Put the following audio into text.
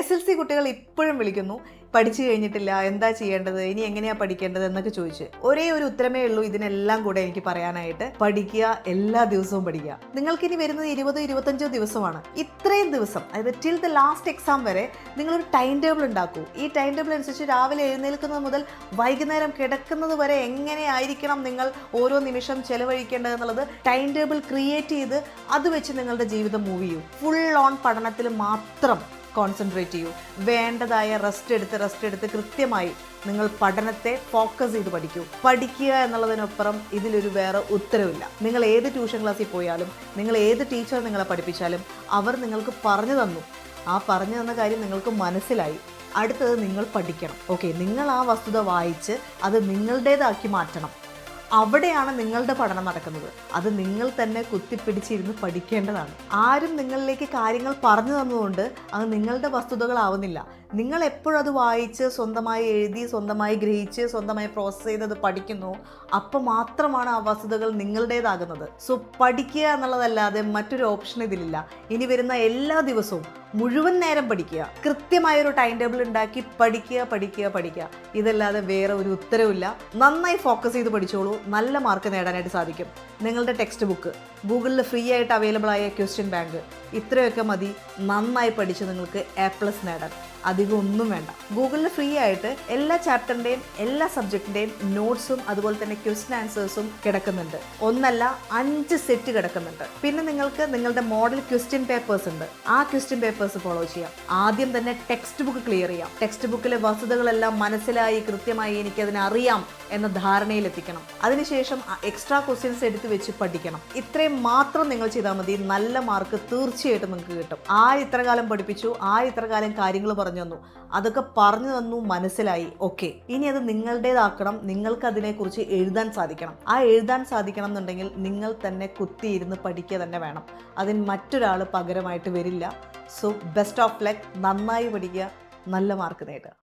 SLC കുട്ടികൾ ഇപ്പോഴും വിളിക്കുന്നു, പഠിച്ചു കഴിഞ്ഞിട്ടില്ല, എന്താ ചെയ്യേണ്ടത്, ഇനി എങ്ങനെയാണ് പഠിക്കേണ്ടത് എന്നൊക്കെ ചോദിച്ച്. ഒരേ ഒരു ഉത്തരമേ ഉള്ളൂ ഇതിനെല്ലാം കൂടെ എനിക്ക് പറയാനായിട്ട്: പഠിക്കുക, എല്ലാ ദിവസവും പഠിക്കുക. നിങ്ങൾക്കിനി വരുന്നത് 20-25 ദിവസമാണ്. ഇത്രയും ദിവസം, അതായത് ടിൽ ദ ലാസ്റ്റ് എക്സാം വരെ നിങ്ങളൊരു ടൈം ടേബിൾ ഉണ്ടാക്കൂ. ഈ ടൈം ടേബിൾ അനുസരിച്ച് രാവിലെ എഴുന്നേൽക്കുന്നത് മുതൽ വൈകുന്നേരം കിടക്കുന്നത് വരെ എങ്ങനെയായിരിക്കണം നിങ്ങൾ ഓരോ നിമിഷം ചെലവഴിക്കേണ്ടത് എന്നുള്ളത് ടൈം ടേബിൾ ക്രിയേറ്റ് ചെയ്ത് അത് വെച്ച് നിങ്ങളുടെ ജീവിതം മൂവ് ചെയ്യൂ. ഫുൾ ഓൺ പഠനത്തിൽ മാത്രം കോൺസെൻട്രേറ്റ് ചെയ്യൂ. വേണ്ടതായ റെസ്റ്റ് എടുത്ത് കൃത്യമായി നിങ്ങൾ പഠനത്തെ ഫോക്കസ് ചെയ്ത് പഠിക്കൂ. പഠിക്കുക എന്നുള്ളതിനപ്പുറം ഇതിലൊരു വേറെ ഉത്തരവില്ല. നിങ്ങൾ ഏത് ട്യൂഷൻ ക്ലാസ്സിൽ പോയാലും, നിങ്ങൾ ഏത് ടീച്ചർ നിങ്ങളെ പഠിപ്പിച്ചാലും അവർ നിങ്ങൾക്ക് പറഞ്ഞു തന്നു. ആ പറഞ്ഞു തന്ന കാര്യം നിങ്ങൾക്ക് മനസ്സിലായി. അടുത്തത് നിങ്ങൾ പഠിക്കണം. ഓക്കെ, നിങ്ങൾ ആ വസ്തുത വായിച്ച് അത് നിങ്ങളുടേതാക്കി മാറ്റണം. അവിടെയാണ് നിങ്ങളുടെ പഠനം നടക്കുന്നത്. അത് നിങ്ങൾ തന്നെ കുത്തിപ്പിടിച്ചിരുന്ന് പഠിക്കേണ്ടതാണ്. ആരും നിങ്ങളിലേക്ക് കാര്യങ്ങൾ പറഞ്ഞു തന്നുകൊണ്ട് അത് നിങ്ങളുടെ വസ്തുതകളാവുന്നില്ല. നിങ്ങൾ എപ്പോഴും അത് വായിച്ച്, സ്വന്തമായി എഴുതി, സ്വന്തമായി ഗ്രഹിച്ച്, സ്വന്തമായി പ്രോസസ്സ് ചെയ്തത് പഠിക്കുന്നു, അപ്പോൾ മാത്രമാണ് ആ വസ്തുതകൾ നിങ്ങളുടേതാകുന്നത്. സോ പഠിക്കുക എന്നുള്ളതല്ലാതെ മറ്റൊരു ഓപ്ഷൻ ഇതിലില്ല. ഇനി വരുന്ന എല്ലാ ദിവസവും മുഴുവൻ നേരം പഠിക്കുക. കൃത്യമായൊരു ടൈം ടേബിൾ ഉണ്ടാക്കി പഠിക്കുക. ഇതല്ലാതെ വേറെ ഒരു ഉത്തരവില്ല. നന്നായി ഫോക്കസ് ചെയ്ത് പഠിച്ചോളൂ. നല്ല മാർക്ക് നേടാനായിട്ട് സാധിക്കും. നിങ്ങളുടെ ടെക്സ്റ്റ് ബുക്ക്, ഗൂഗിളിൽ ഫ്രീ ആയിട്ട് അവൈലബിൾ ആയ ക്വസ്റ്റ്യൻ ബാങ്ക്, ഇത്രയൊക്കെ മതി നന്നായി പഠിച്ച് നിങ്ങൾക്ക് A+ നേടാൻ. അധികം ഒന്നും വേണ്ട. ഗൂഗിളിൽ ഫ്രീ ആയിട്ട് എല്ലാ ചാപ്റ്ററിൻ്റെയും എല്ലാ സബ്ജക്റ്റിൻ്റെയും നോട്ട്സും അതുപോലെ തന്നെ ക്വസ്റ്റ്യൻ ആൻസേഴ്സും കിടക്കുന്നുണ്ട്. 5 സെറ്റ് കിടക്കുന്നുണ്ട്. പിന്നെ നിങ്ങൾക്ക് നിങ്ങളുടെ മോഡൽ ക്വസ്റ്റ്യൻ പേപ്പേഴ്സ് ഉണ്ട്. ആ ക്വസ്റ്റ്യൻ പേപ്പേഴ്സ് ഫോളോ ചെയ്യാം. ആദ്യം തന്നെ ടെക്സ്റ്റ് ബുക്ക് ക്ലിയർ ചെയ്യാം. ടെക്സ്റ്റ് ബുക്കിലെ വസ്തുതകളെല്ലാം മനസ്സിലായി കൃത്യമായി എനിക്കതിനറിയാം എന്ന ധാരണയിലെത്തിക്കണം. അതിനുശേഷം എക്സ്ട്രാ ക്വസ്റ്റ്യൻസ് എടുത്ത് വെച്ച് പഠിക്കണം. ഇത്രയും മാത്രം നിങ്ങൾ ചെയ്താൽ മതി. നല്ല മാർക്ക് തീർച്ചയായിട്ടും നിങ്ങൾക്ക് കിട്ടും. ഇത്ര കാലം പഠിപ്പിച്ചു, ഇത്ര കാലം കാര്യങ്ങൾ പറഞ്ഞു തന്നു, അതൊക്കെ പറഞ്ഞു തന്നു, മനസ്സിലായി. ഓക്കെ, ഇനി അത് നിങ്ങളുടേതാക്കണം. നിങ്ങൾക്ക് അതിനെക്കുറിച്ച് എഴുതാൻ സാധിക്കണം. എഴുതാൻ സാധിക്കണം എന്നുണ്ടെങ്കിൽ നിങ്ങൾ തന്നെ കുത്തിയിരുന്ന് പഠിക്കുക തന്നെ വേണം. അതിന് മറ്റൊരാൾ പകരമായിട്ട് വരില്ല. So best of luck. നന്നായി പഠിക്കുക, നല്ല മാർക്ക് നേടുക.